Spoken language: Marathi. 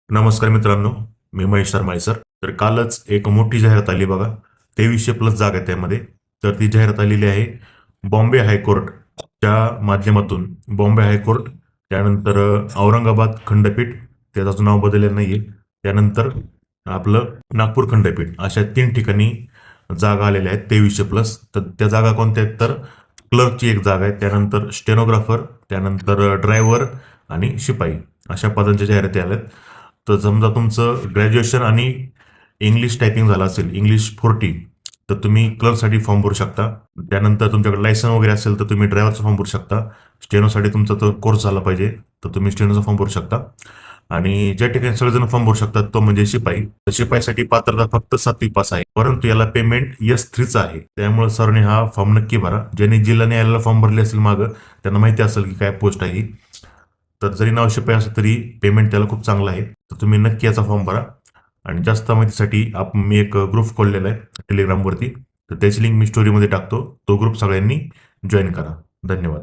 नमस्कार मित्रांनो, मी महेश शर्मा सर. तर कालच एक मोठी जाहिरात आली बघा. 2300+ जागा आहेत त्यामध्ये. तर ती जाहिरात आलेली आहे बॉम्बे हायकोर्टच्या माध्यमातून. बॉम्बे हायकोर्ट, त्यानंतर औरंगाबाद खंडपीठ, त्याचं अजून नाव बदललेलं नाहीये. त्यानंतर आपलं नागपूर खंडपीठ, अशा 3 ठिकाणी जागा आलेल्या आहेत 2300+. तर त्या जागा कोणत्या आहेत? तर क्लर्कची एक जागा आहे, त्यानंतर स्टेनोग्राफर, त्यानंतर ड्रायव्हर आणि शिपाई, अशा पदांच्या जाहिराती आल्यात. तर समजा तुमचं ग्रॅज्युएशन आणि इंग्लिश टायपिंग झालं असेल, इंग्लिश 40, तर तुम्ही क्लर्कसाठी फॉर्म भरू शकता. त्यानंतर तुमच्याकडे लायसन वगैरे असेल तर तुम्ही ड्रायव्हरचा फॉर्म भरू शकता. स्टेनोसाठी तुमचा तो कोर्स झाला पाहिजे, तर तुम्ही स्टेनोचा फॉर्म भरू शकता. आणि ज्या ठिकाणी सगळेजण फॉर्म भरू शकतात तो म्हणजे शिपाई. तर शिपाईसाठी पात्रता फक्त 7वी पास आहे, परंतु याला पेमेंट S3चा आहे. त्यामुळे सरने हा फॉर्म नक्की भरा. ज्यांनी जिल्हा न्यायालयाला फॉर्म भरले असेल मागं, त्यांना माहिती असेल की काय पोस्ट आहे ही. तर जरी नाव शिपाई असलं तरी पेमेंट त्याला खूप चांगलं आहे. तर तुम्ही नक्की याचा फॉर्म भरा. आणि जास्त माहितीसाठी मी एक ग्रुप खोललेला आहे टेलिग्रामवरती, तर त्याची लिंक मी स्टोरीमध्ये टाकतो. तो ग्रुप सगळ्यांनी जॉईन करा. धन्यवाद.